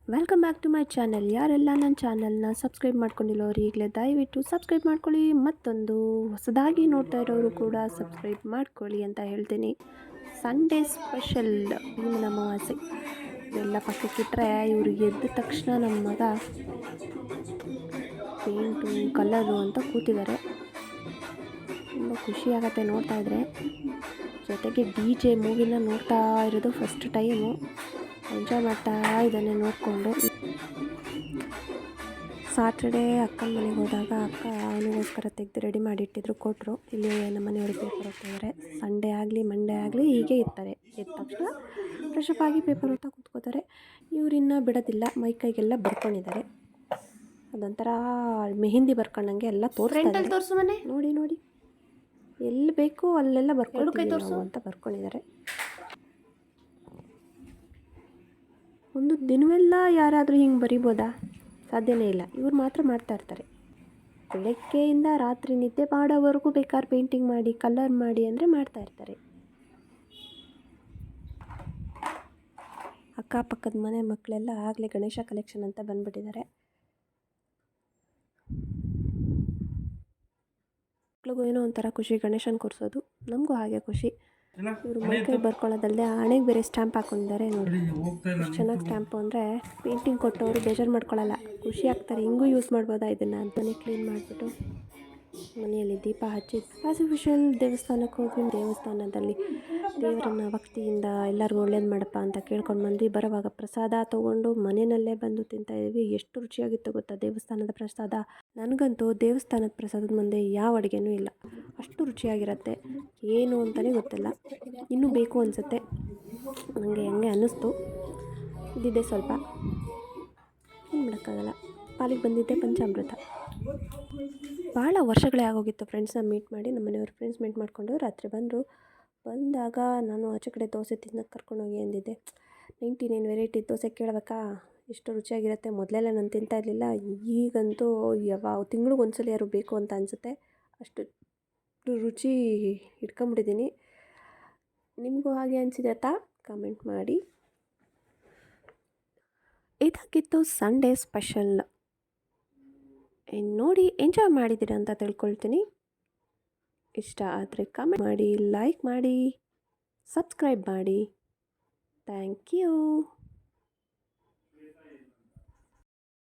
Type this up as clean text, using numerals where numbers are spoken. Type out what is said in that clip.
Welcome back to my channel. ಯಾರೆಲ್ಲ ನನ್ನ ಚಾನಲ್ನ ಸಬ್ಸ್ಕ್ರೈಬ್ ಮಾಡ್ಕೊಂಡಿರೋರು ಈಗಲೇ ದಯವಿಟ್ಟು ಸಬ್ಸ್ಕ್ರೈಬ್ ಮಾಡ್ಕೊಳ್ಳಿ. ಮತ್ತೊಂದು ಹೊಸದಾಗಿ ನೋಡ್ತಾ ಇರೋರು ಕೂಡ ಸಬ್ಸ್ಕ್ರೈಬ್ ಮಾಡ್ಕೊಳ್ಳಿ ಅಂತ ಹೇಳ್ತೀನಿ. ಸಂಡೇ ಸ್ಪೆಷಲ್ ಭೀಮನ ಅಮಾವಾಸ್ಯೆ ಎಲ್ಲ ಪಕ್ಕಕ್ಕಿಟ್ಟರೆ ಇವರು ಎದ್ದ ತಕ್ಷಣ ನಮ್ಮ ಮಗ ಪೇಂಟು ಕಲರು ಅಂತ ಕೂತಿದ್ದಾರೆ. ತುಂಬ ಖುಷಿಯಾಗತ್ತೆ ನೋಡ್ತಾ ಇದ್ರೆ. ಜೊತೆಗೆ DJ ಮೂವಿನ ನೋಡ್ತಾ ಇರೋದು ಫಸ್ಟ್ ಟೈಮು. ಎಂಜಾಯ್ ಮಾಡ್ತಾ ಇದ್ದಾನೆ ನೋಡಿಕೊಂಡು. ಸಾಟರ್ಡೇ ಅಕ್ಕನ ಮನೆಗೆ ಹೋದಾಗ ಅಕ್ಕ ಅವನಿಗೋಸ್ಕರ ತೆಗೆದು ರೆಡಿ ಮಾಡಿಟ್ಟಿದ್ರು, ಕೊಟ್ಟರು. ಇಲ್ಲಿ ನಮ್ಮ ಮನೆಯವ್ರಿಗೆ ಪೇಪರ್ ಓದ್ತಾಯಿದ್ದಾರೆ. ಸಂಡೇ ಆಗಲಿ ಮಂಡೇ ಆಗಲಿ ಹೀಗೆ ಇರ್ತಾರೆ. ಎದ್ದ ತಕ್ಷಣ ಫ್ರೆಶಪ್ ಆಗಿ ಪೇಪರ್ ಓದ್ತಾ ಕೂತ್ಕೋತಾರೆ. ಇವರಿನ್ನ ಬಿಡೋದಿಲ್ಲ, ಮೈಕೈಗೆಲ್ಲ ಬರ್ಕೊಂಡಿದ್ದಾರೆ. ಅದೊಂಥರ ಮೆಹಂದಿ ಬರ್ಕೊಂಡಂಗೆ ಎಲ್ಲ ತೋರಿಸ್ತಾ ಮನೆ ನೋಡಿ ನೋಡಿ, ಎಲ್ಲಿ ಬೇಕು ಅಲ್ಲೆಲ್ಲ ಬರ್ಕೊಂಡು ಅಂತ ಬರ್ಕೊಂಡಿದ್ದಾರೆ. ಒಂದು ದಿನವೆಲ್ಲ ಯಾರಾದರೂ ಹಿಂಗೆ ಬರಿಬೋದಾ? ಸಾಧ್ಯನೇ ಇಲ್ಲ. ಇವ್ರು ಮಾತ್ರ ಮಾಡ್ತಾ ಇರ್ತಾರೆ. ಬೆಳಗ್ಗೆಯಿಂದ ರಾತ್ರಿ ನಿದ್ದೆ ಮಾಡೋವರೆಗೂ ಬೇಕಾದ್ರೆ ಪೇಂಟಿಂಗ್ ಮಾಡಿ, ಕಲರ್ ಮಾಡಿ ಅಂದರೆ ಮಾಡ್ತಾ ಇರ್ತಾರೆ. ಅಕ್ಕಪಕ್ಕದ ಮನೆ ಮಕ್ಕಳೆಲ್ಲ ಆಗಲೇ ಗಣೇಶ ಕಲೆಕ್ಷನ್ ಅಂತ ಬಂದ್ಬಿಟ್ಟಿದ್ದಾರೆ. ಮಕ್ಳಿಗೂ ಏನೋ ಒಂಥರ ಖುಷಿ ಗಣೇಶನ ಕೂರಿಸೋದು. ನಮಗೂ ಹಾಗೆ ಖುಷಿ. ಇವರು ಮೈಕೈ ಬರ್ಕೊಳ್ಳೋದಲ್ಲದೆ ಹಣೆಗೆ ಬೇರೆ ಸ್ಟ್ಯಾಂಪ್ ಹಾಕೊಂಡಿದ್ದಾರೆ ನೋಡಿ. ಎಷ್ಟು ಚೆನ್ನಾಗಿ ಸ್ಟ್ಯಾಂಪು ಅಂದರೆ ಪೇಂಟಿಂಗ್ ಕೊಟ್ಟವರು ಬೇಜಾರು ಮಾಡ್ಕೊಳ್ಳಲ್ಲ, ಖುಷಿ ಆಗ್ತಾರೆ. ಹಿಂಗೂ ಯೂಸ್ ಮಾಡ್ಬೋದಾ ಇದನ್ನು? ಮನೆ ಕ್ಲೀನ್ ಮಾಡಿಬಿಟ್ಟು ಮನೆಯಲ್ಲಿ ದೀಪ ಹಚ್ಚಿ ಆ್ಯಸ್ ಯೂಶುವಲ್ ದೇವಸ್ಥಾನಕ್ಕೆ ಹೋಗಿ ದೇವಸ್ಥಾನದಲ್ಲಿ ದೇವರನ್ನು ಭಕ್ತಿಯಿಂದ ಎಲ್ಲರಿಗೂ ಒಳ್ಳೇದು ಮಾಡಪ್ಪ ಅಂತ ಕೇಳ್ಕೊಂಡು ಬಂದು ಬರೋವಾಗ ಪ್ರಸಾದ ತೊಗೊಂಡು ಮನೆಯಲ್ಲೇ ಬಂದು ತಿಂತಾಯಿದ್ವಿ. ಎಷ್ಟು ರುಚಿಯಾಗಿತ್ತು ಗೊತ್ತಾ ದೇವಸ್ಥಾನದ ಪ್ರಸಾದ. ನನಗಂತೂ ದೇವಸ್ಥಾನದ ಪ್ರಸಾದದ ಮುಂದೆ ಯಾವ ಅಡುಗೆನೂ ಇಲ್ಲ, ಅಷ್ಟು ರುಚಿಯಾಗಿರುತ್ತೆ. ಏನು ಅಂತಲೇ ಗೊತ್ತಿಲ್ಲ. ಇನ್ನೂ ಬೇಕು ಅನಿಸುತ್ತೆ ನನಗೆ, ಹಂಗೆ ಅನ್ನಿಸ್ತು. ಇದಿದೆ ಸ್ವಲ್ಪ, ಏನು ಮಾಡೋಕ್ಕಾಗಲ್ಲ. ಪಾಲಿಗೆ ಬಂದಿದ್ದೆ ಪಂಚಾಮೃತ. ಭಾಳ ವರ್ಷಗಳೇ ಆಗೋಗಿತ್ತು ಫ್ರೆಂಡ್ಸ್ನ ಮೀಟ್ ಮಾಡಿ. ನಮ್ಮ ಮನೆಯವ್ರ ಫ್ರೆಂಡ್ಸ್ ಮೀಟ್ ಮಾಡಿಕೊಂಡು ರಾತ್ರಿ ಬಂದಾಗ ನಾನು ಆಚೆ ಕಡೆ ದೋಸೆ ತಿನ್ನೋಕ್ಕೆ ಕರ್ಕೊಂಡೋಗಿ ಅಂದಿದ್ದೆ. 99 ವೆರೈಟಿ ದೋಸೆ ಕೇಳಬೇಕಾ? ಎಷ್ಟು ರುಚಿಯಾಗಿರುತ್ತೆ. ಮೊದಲೆಲ್ಲ ನಾನು ತಿಂತಾ ಇರಲಿಲ್ಲ, ಈಗಂತೂ ಯಾವ ತಿಂಗ್ಳಿಗೆ ಒಂದ್ಸಲ ಯಾರು ಬೇಕು ಅಂತ ಅನಿಸುತ್ತೆ. ಅಷ್ಟು ರುಚಿ ಇಟ್ಕೊಂಬಿಟ್ಟಿದ್ದೀನಿ. ನಿಮಗೂ ಹಾಗೆ ಅನಿಸಿದತ್ತಾ? ಕಮೆಂಟ್ ಮಾಡಿ. ಇದಾಗಿತ್ತು ಸಂಡೇ ಸ್ಪೆಷಲ್. ನೋಡಿ ಎಂಜಾಯ್ ಮಾಡಿದ್ದೀರಾ ಅಂತ ತಿಳ್ಕೊಳ್ತೀನಿ. ಇಷ್ಟ ಆದರೆ ಕಮೆಂಟ್ ಮಾಡಿ, ಲೈಕ್ ಮಾಡಿ, ಸಬ್ಸ್ಕ್ರೈಬ್ ಮಾಡಿ. Thank you.